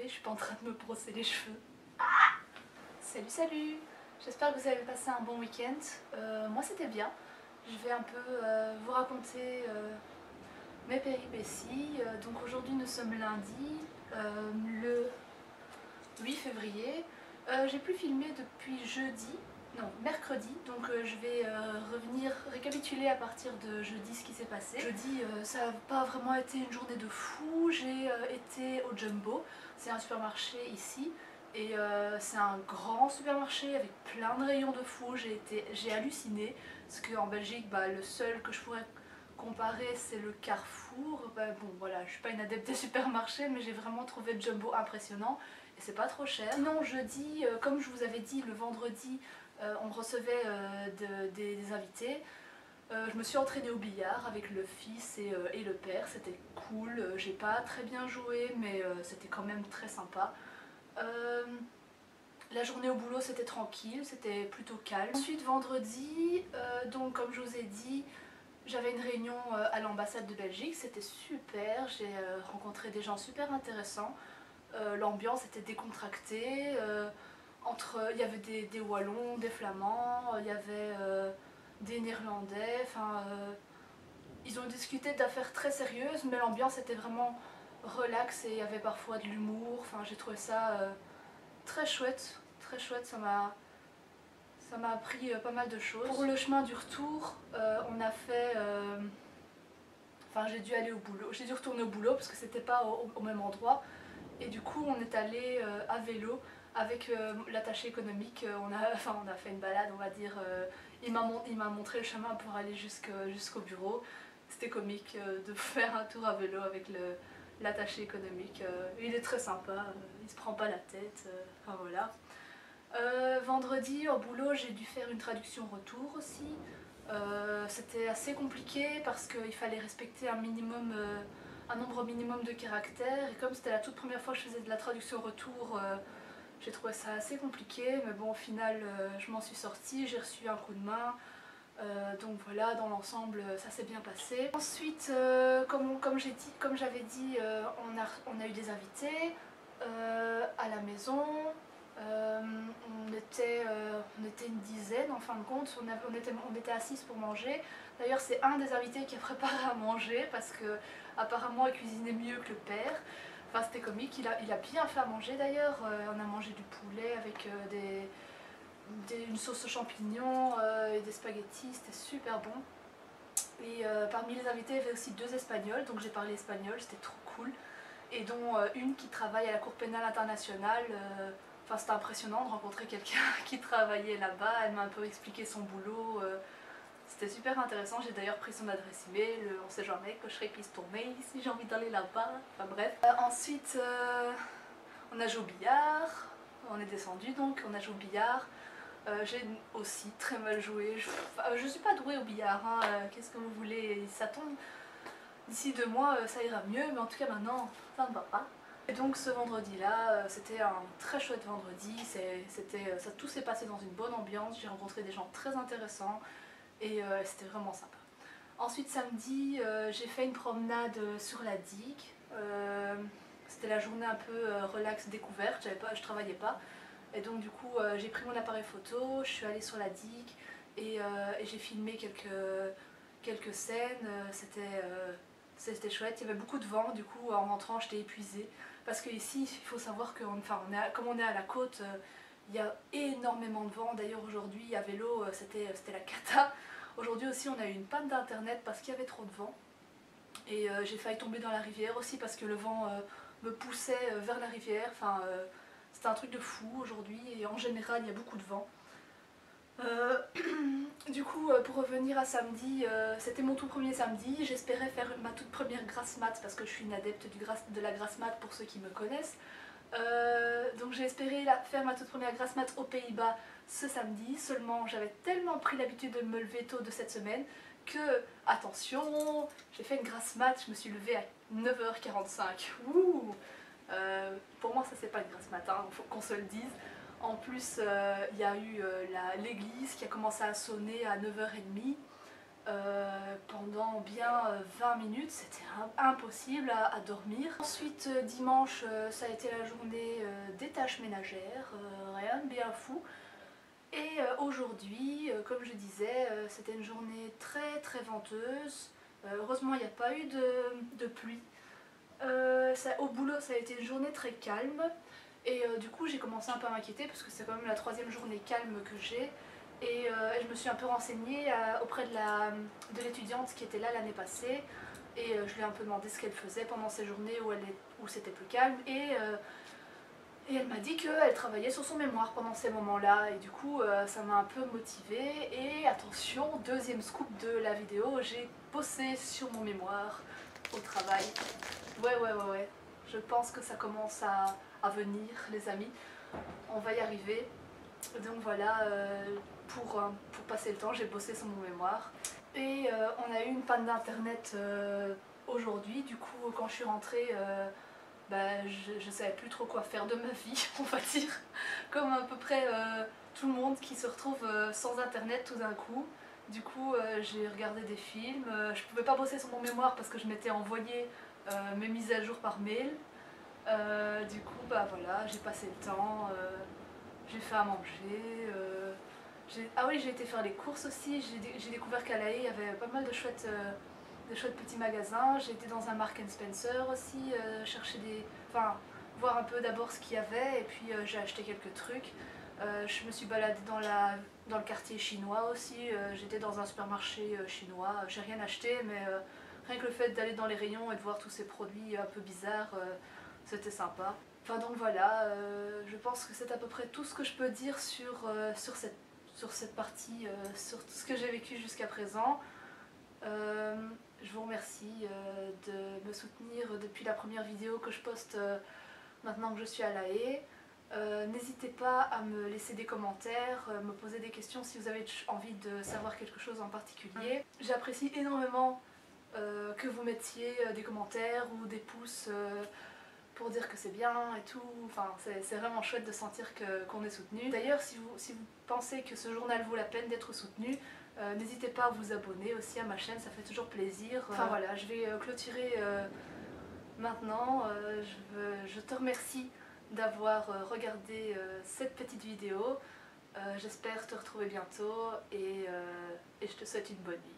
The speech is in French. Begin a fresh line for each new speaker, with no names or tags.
Je suis pas en train de me brosser les cheveux. Salut salut, j'espère que vous avez passé un bon week-end. Moi c'était bien. Je vais un peu vous raconter mes péripéties. Donc aujourd'hui nous sommes lundi, le 8 février. J'ai plus filmé depuis mercredi, donc je vais revenir récapituler à partir de jeudi ce qui s'est passé. Jeudi, ça n'a pas vraiment été une journée de fou. J'ai été au Jumbo, c'est un supermarché ici, et c'est un grand supermarché avec plein de rayons de fou. J'ai halluciné, parce qu'en Belgique, le seul que je pourrais comparer c'est le Carrefour. Bon voilà, je suis pas une adepte des supermarchés, mais j'ai vraiment trouvé le Jumbo impressionnant, et c'est pas trop cher. Sinon jeudi, comme je vous avais dit, le vendredi, on recevait des invités. Je me suis entraînée au billard avec le fils et le père, c'était cool. J'ai pas très bien joué, mais c'était quand même très sympa. La journée au boulot c'était tranquille, c'était plutôt calme. Ensuite vendredi, donc comme je vous ai dit, j'avais une réunion à l'ambassade de Belgique, c'était super. J'ai rencontré des gens super intéressants. L'ambiance était décontractée. Il y avait des Wallons, des Flamands, il y avait des Néerlandais, ils ont discuté d'affaires très sérieuses, mais l'ambiance était vraiment relaxe et il y avait parfois de l'humour. J'ai trouvé ça très chouette, ça m'a appris pas mal de choses. Pour le chemin du retour, on a fait... j'ai dû aller au boulot, j'ai dû retourner au boulot parce que c'était pas au même endroit, et du coup on est allé à vélo avec l'attaché économique. On a fait une balade, on va dire. Il m'a montré le chemin pour aller jusqu'au bureau. C'était comique de faire un tour à vélo avec l'attaché économique. Il est très sympa, il se prend pas la tête, voilà. Vendredi au boulot, j'ai dû faire une traduction retour aussi. C'était assez compliqué parce qu'il fallait respecter un nombre minimum de caractères, et comme c'était la toute première fois que je faisais de la traduction retour, j'ai trouvé ça assez compliqué, mais bon, au final je m'en suis sortie, j'ai reçu un coup de main, donc voilà, dans l'ensemble ça s'est bien passé. Ensuite, comme j'avais dit, on a eu des invités à la maison. On était une dizaine en fin de compte, on était assis pour manger. D'ailleurs c'est un des invités qui a préparé à manger parce que apparemment il cuisinait mieux que le père. C'était comique, il a bien fait à manger d'ailleurs. On a mangé du poulet avec une sauce aux champignons et des spaghettis, c'était super bon. Et parmi les invités il y avait aussi 2 Espagnols, donc j'ai parlé espagnol, c'était trop cool. Et dont une qui travaille à la Cour pénale internationale. C'était impressionnant de rencontrer quelqu'un qui travaillait là-bas. Elle m'a un peu expliqué son boulot. C'était super intéressant. J'ai d'ailleurs pris son adresse email. On sait jamais que je réécris ton mail si j'ai envie d'aller là-bas. Bref. Ensuite, on a joué au billard. On est descendu donc, on a joué au billard. J'ai aussi très mal joué. Je suis pas douée au billard. Qu'est-ce que vous voulez? Ça tombe. D'ici 2 mois, ça ira mieux. Mais en tout cas, maintenant, ça ne va pas. Et donc ce vendredi-là, c'était un très chouette vendredi, tout s'est passé dans une bonne ambiance, j'ai rencontré des gens très intéressants et c'était vraiment sympa. Ensuite samedi, j'ai fait une promenade sur la digue. C'était la journée un peu relax découverte, je travaillais pas. Et donc du coup j'ai pris mon appareil photo, je suis allée sur la digue et j'ai filmé quelques scènes. C'était chouette, il y avait beaucoup de vent, du coup en rentrant j'étais épuisée. Parce qu'ici il faut savoir que comme on est à la côte, il y a énormément de vent. D'ailleurs aujourd'hui à vélo c'était la cata. Aujourd'hui aussi on a eu une panne d'internet parce qu'il y avait trop de vent. Et j'ai failli tomber dans la rivière aussi parce que le vent me poussait vers la rivière. C'était un truc de fou aujourd'hui et en général il y a beaucoup de vent. Du coup, pour revenir à samedi, c'était mon tout premier samedi. J'espérais faire ma toute première grasse mat parce que je suis une adepte de la grasse mat pour ceux qui me connaissent. Donc j'ai espéré faire ma toute première grasse mat aux Pays-Bas ce samedi. Seulement, j'avais tellement pris l'habitude de me lever tôt de cette semaine que, attention, j'ai fait une grasse mat, je me suis levée à 9h45. Ouh. Pour moi, ça c'est pas une grasse mat, hein, faut qu'on se le dise. En plus, il y a eu l'église qui a commencé à sonner à 9h30 pendant bien 20 minutes. C'était impossible à dormir. Ensuite, dimanche, ça a été la journée des tâches ménagères, rien de bien fou. Et aujourd'hui, comme je disais, c'était une journée très très venteuse. Heureusement, il n'y a pas eu de pluie. Au boulot, ça a été une journée très calme. Et du coup j'ai commencé un peu à m'inquiéter parce que c'est quand même la troisième journée calme que j'ai. Et je me suis un peu renseignée auprès de l'étudiante qui était là l'année passée. Et je lui ai un peu demandé ce qu'elle faisait pendant ces journées où c'était plus calme. Et elle m'a dit qu'elle travaillait sur son mémoire pendant ces moments-là. Et du coup ça m'a un peu motivée. Et attention, deuxième scoop de la vidéo, j'ai bossé sur mon mémoire au travail. Ouais. Je pense que ça commence à venir, les amis. On va y arriver. Donc voilà, pour passer le temps, j'ai bossé sur mon mémoire. Et on a eu une panne d'internet aujourd'hui. Du coup, quand je suis rentrée, je savais plus trop quoi faire de ma vie, on va dire. Comme à peu près tout le monde qui se retrouve sans internet tout d'un coup. Du coup, j'ai regardé des films. Je pouvais pas bosser sur mon mémoire parce que je m'étais envoyé mes mises à jour par mail. Du coup, voilà, j'ai passé le temps, j'ai fait à manger. Ah oui, j'ai été faire les courses aussi. J'ai découvert qu'à La Haye, il y avait pas mal de chouettes petits magasins. J'ai été dans un Marks & Spencer aussi, chercher voir un peu d'abord ce qu'il y avait. Et puis j'ai acheté quelques trucs. Je me suis baladée dans le quartier chinois aussi. J'étais dans un supermarché chinois. J'ai rien acheté, mais rien que le fait d'aller dans les rayons et de voir tous ces produits un peu bizarres, c'était sympa. Enfin donc voilà, je pense que c'est à peu près tout ce que je peux dire sur cette partie, sur tout ce que j'ai vécu jusqu'à présent. Je vous remercie de me soutenir depuis la première vidéo que je poste maintenant que je suis à La Haye. N'hésitez pas à me laisser des commentaires, me poser des questions si vous avez envie de savoir quelque chose en particulier. J'apprécie énormément que vous mettiez des commentaires ou des pouces pour dire que c'est bien et tout. Enfin, c'est vraiment chouette de sentir qu'on est soutenu. D'ailleurs, si vous pensez que ce journal vaut la peine d'être soutenu, n'hésitez pas à vous abonner aussi à ma chaîne, ça fait toujours plaisir. Enfin voilà, je vais clôturer maintenant. Je te remercie d'avoir regardé cette petite vidéo. J'espère te retrouver bientôt et je te souhaite une bonne nuit.